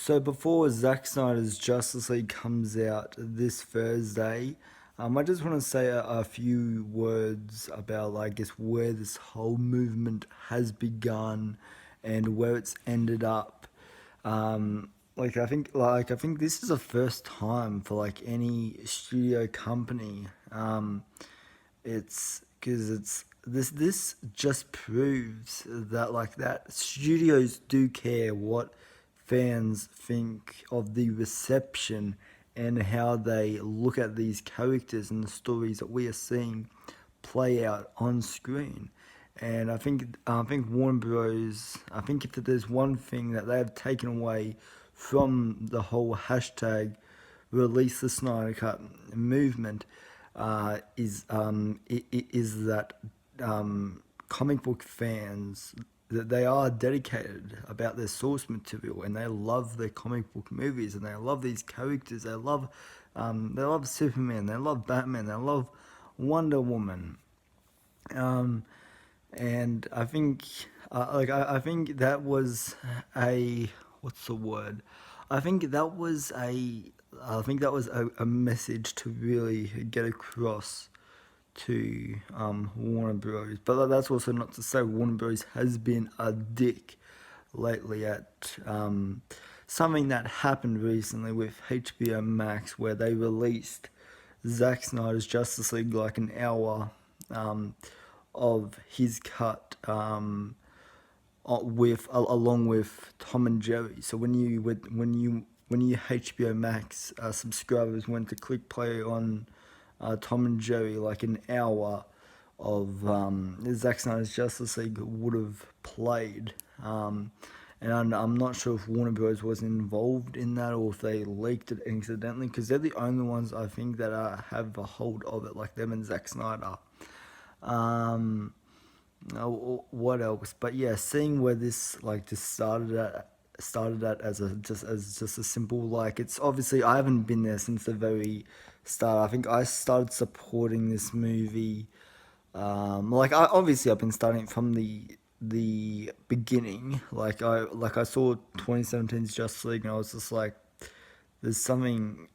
So before Zack Snyder's Justice League comes out this Thursday, I just want to say a few words about, I guess, where this whole movement has begun and where it's ended up. I think this is the first time for like any studio company. It's because it's this just proves that that studios do care what fans think of the reception and how they look at these characters and the stories that we are seeing play out on screen. And I think Warner Bros. I think if there's one thing that they have taken away from the whole hashtag release the Snyder Cut movement, is that comic book fans, that they are dedicated about their source material and they love their comic book movies and they love these characters. They love Superman, they love Batman, they love Wonder Woman. Um, and I think I think that was a what's the word? I think that was a a message to really get across to Warner Bros. But that's also not to say Warner Bros. Has been a dick lately at something that happened recently with HBO Max, where they released Zack Snyder's Justice League like an hour um, of his cut, with along with Tom and Jerry. So when you HBO Max subscribers went to click play on Tom and Jerry, like an hour of Zack Snyder's Justice League would have played. And I'm not sure if Warner Bros. Was involved in that or if they leaked it accidentally, because they're the only ones I think that have a hold of it, like them and Zack Snyder. Um, what else? But yeah, seeing where this just started at as just a simple, it's obviously I haven't been there since the very start. I think I started supporting this movie. Obviously I've been starting from the beginning. I saw 2017's Justice League and I was just like, there's something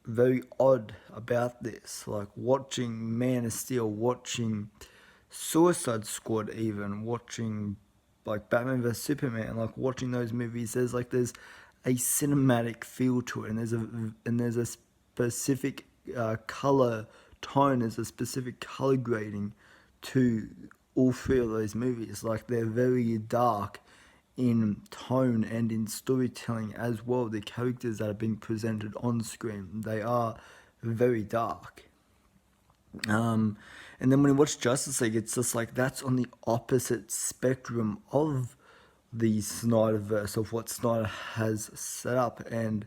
very odd about this. Like watching Man of Steel, watching Suicide Squad, even watching Batman vs Superman, watching those movies. There's a cinematic feel to it, and there's a specific color tone. There's a specific color grading to all three of those movies. Like they're very dark in tone and in storytelling as well. The characters that are being presented on screen, they are very dark. Um, and then when you watch Justice League, it's just like that's on the opposite spectrum of the Snyderverse, of what Snyder has set up. And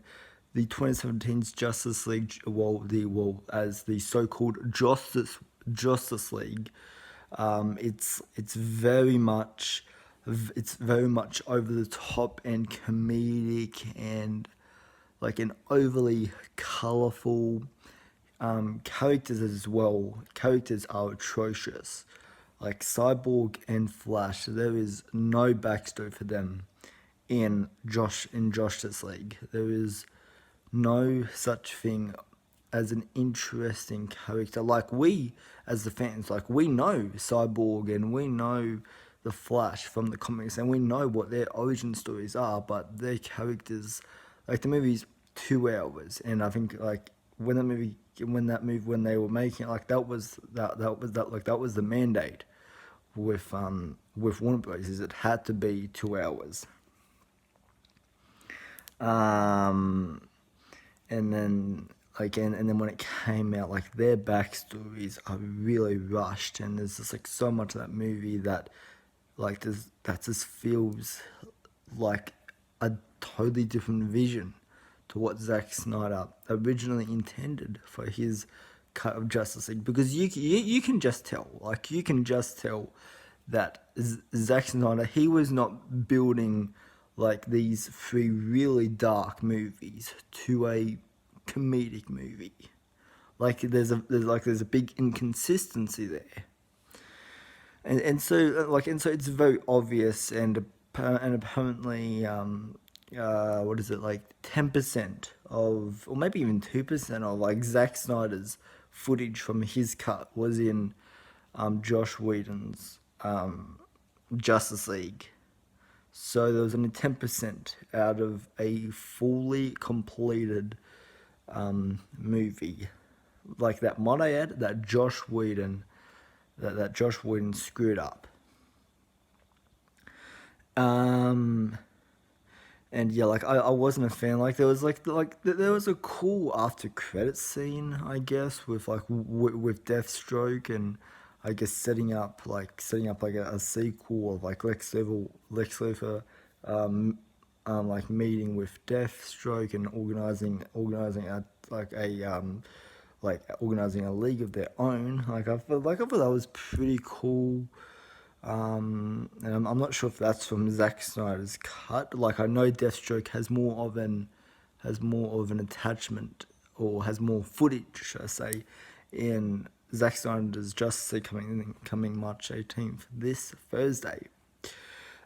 the 2017's Justice League, as the so-called Justice League, it's very much over the top and comedic and like an overly colorful. Characters as well. Characters are atrocious. Like Cyborg and Flash, there is no backstory for them in Justice League. There is no such thing as an interesting character. Like we, as the fans, we know Cyborg and we know the Flash from the comics, and we know what their origin stories are. But their characters, the movie's 2 hours, and I think when they were making it, that was the mandate with Warner Bros. Is it had to be 2 hours. Um, and then and then when it came out, their backstories are really rushed, and there's just so much of that movie that just feels like a totally different vision to what Zack Snyder originally intended for his cut of Justice League, because you can just tell, that Zack Snyder, he was not building these three really dark movies to a comedic movie. There's a big inconsistency there, and so it's very obvious, and apparently what is it, like 10% of, or maybe even 2% of like Zack Snyder's footage from his cut was in Josh Whedon's Justice League. So there was only 10% out of a fully completed movie. Like that, might I add, that Josh Whedon screwed up. Um, and yeah, like I wasn't a fan. Like there was there was a cool after credits scene, I guess, with with Deathstroke, and I guess setting up like a sequel of like Lex Luthor, um, like meeting with Deathstroke and organizing a organizing a league of their own. I thought that was pretty cool. And I'm not sure if that's from Zack Snyder's cut. Like I know Deathstroke has more of an attachment, or has more footage, should I say, in Zack Snyder's Justice League coming March 18th, this Thursday.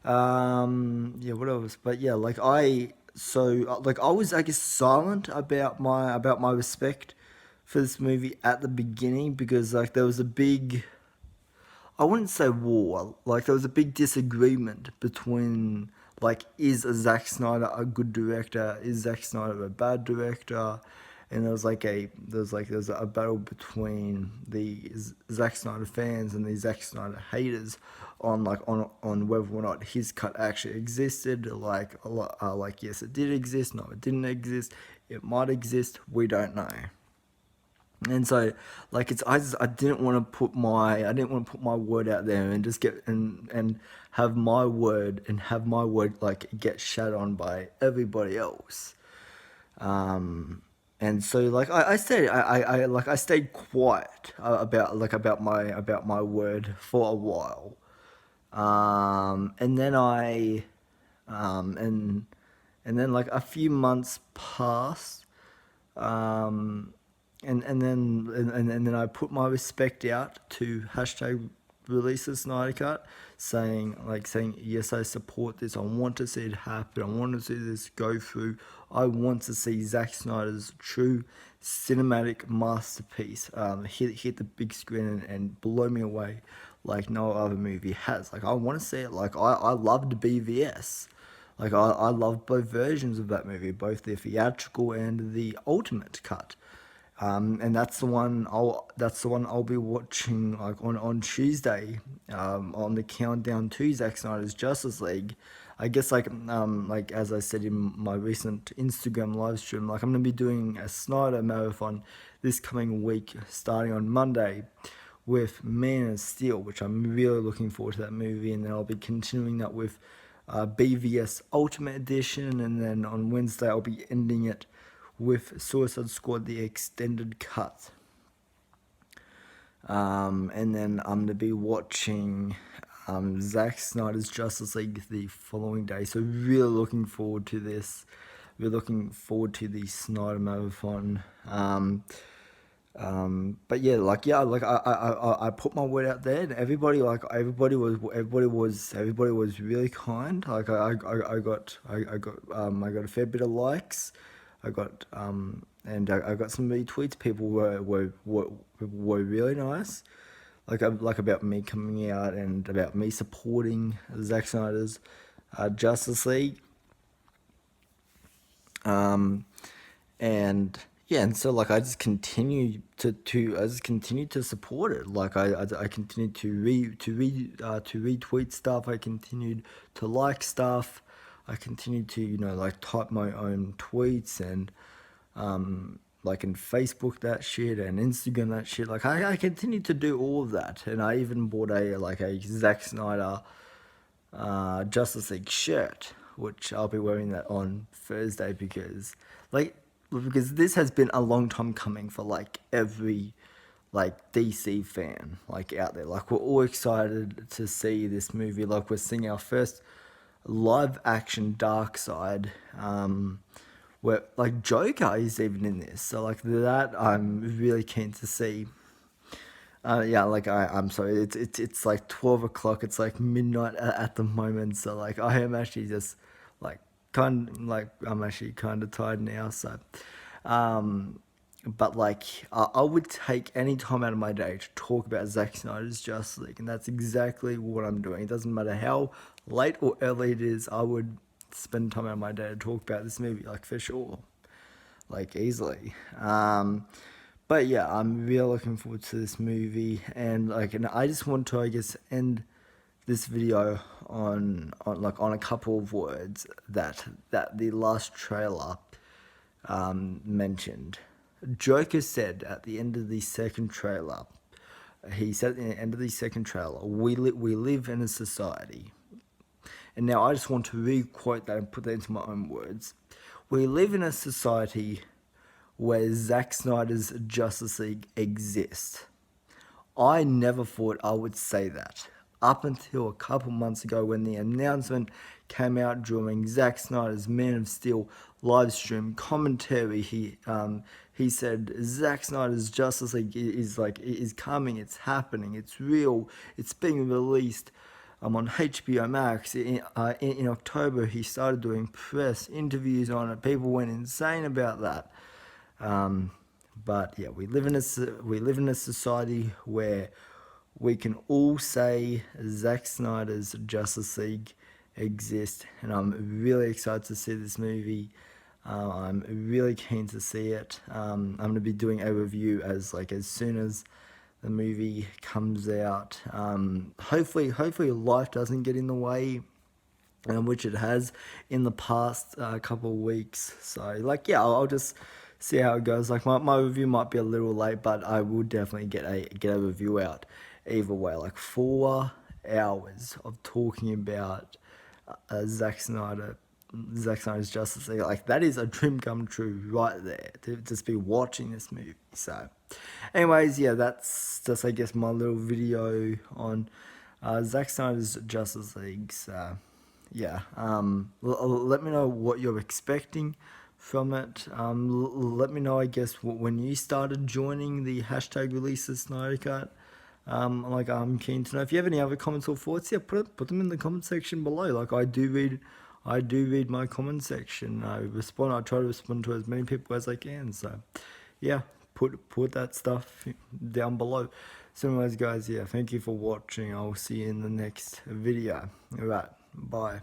Yeah, what else? But yeah, I was, I guess, silent about my respect for this movie at the beginning, because like there was a big, I wouldn't say war. Like there was a big disagreement between, like, is a Zack Snyder a good director? Is Zack Snyder a bad director? And there was a battle between the Zack Snyder fans and the Zack Snyder haters on whether or not his cut actually existed. Like yes, it did exist. No, it didn't exist. It might exist. We don't know. And so, like, I I didn't want to put my word out there and just get and have my word like get shat on by everybody else. And so, like, I stayed quiet about my word for a while. And then and then like a few months passed. Um, and then I put my respect out to hashtag release the Snyder Cut, saying yes, I support this. I want to see it happen. I want to see this go through. I want to see Zack Snyder's true cinematic masterpiece hit the big screen and blow me away like no other movie has. Like I want to see it. Like I loved BVS. Like I loved both versions of that movie, both the theatrical and the ultimate cut. And that's the one I'll be watching like on Tuesday, on the countdown to Zack Snyder's Justice League. I guess like as I said in my recent Instagram live stream, like I'm gonna be doing a Snyder marathon this coming week, starting on Monday, with Man of Steel, which I'm really looking forward to that movie, and then I'll be continuing that with BVS Ultimate Edition, and then on Wednesday I'll be ending it with Suicide Squad, the extended cut. And then I'm gonna be watching Zack Snyder's Justice League the following day. So really looking forward to this. Really looking forward to the Snyder marathon. But yeah, I put my word out there, and everybody was really kind. I got a fair bit of likes. I got some retweets. People were really nice. Like about me coming out and about me supporting Zack Snyder's Justice League. Um, and yeah, and so like I just continue to support it. I continued to retweet stuff. I continued to like stuff. I continued to like type my own tweets, and like in Facebook that shit and Instagram that shit. Like I continued to do all of that, and I even bought a Zack Snyder Justice League shirt, which I'll be wearing that on Thursday, like because this has been a long time coming for like every like DC fan like out there. Like we're all excited to see this movie. Like we're seeing our first live action Dark Side, where like Joker is even in this. So like that I'm really keen to see. Yeah, I'm sorry. It's like 12 o'clock. It's like midnight at the moment. So like I am actually just like I'm actually kind of tired now, so but like I would take any time out of my day to talk about Zack Snyder's Justice League, and that's exactly what I'm doing. It doesn't matter how late or early it is, I would spend time out of my day to talk about this movie, like for sure, like easily. But yeah, I'm really looking forward to this movie, and I just want to, I guess, end this video on a couple of words that the last trailer mentioned. Joker said at the end of the second trailer, he said at the end of the second trailer, we live in a society. And now I just want to re-quote that and put that into my own words. We live in a society where Zack Snyder's Justice League exists. I never thought I would say that. Up until a couple months ago when the announcement came out during Zack Snyder's Man of Steel live stream commentary, he said Zack Snyder's Justice League is coming, it's happening, it's real, it's being released on HBO Max. In October, he started doing press interviews on it. People went insane about that. But yeah, we live in a society where we can all say Zack Snyder's Justice League exists, and I'm really excited to see this movie. I'm really keen to see it. I'm going to be doing a review as soon as the movie comes out. Hopefully life doesn't get in the way, which it has in the past couple of weeks. So yeah, I'll just see how it goes. Like my review might be a little late, but I will definitely get a review out either way. Like 4 hours of talking about Zack Snyder's Justice League. Like that is a dream come true right there, to just be watching this movie. So anyways, yeah, that's just, I guess, my little video on Zack Snyder's Justice League. So yeah, let me know what you're expecting from it. Let me know, I guess, when you started joining the hashtag release the Snyder Cut. I'm keen to know if you have any other comments or thoughts. Yeah, put them in the comment section below. Like I do read my comment section. I try to respond to as many people as I can. So yeah, put that stuff down below. So anyways, guys, yeah, thank you for watching. I'll see you in the next video. Alright, bye.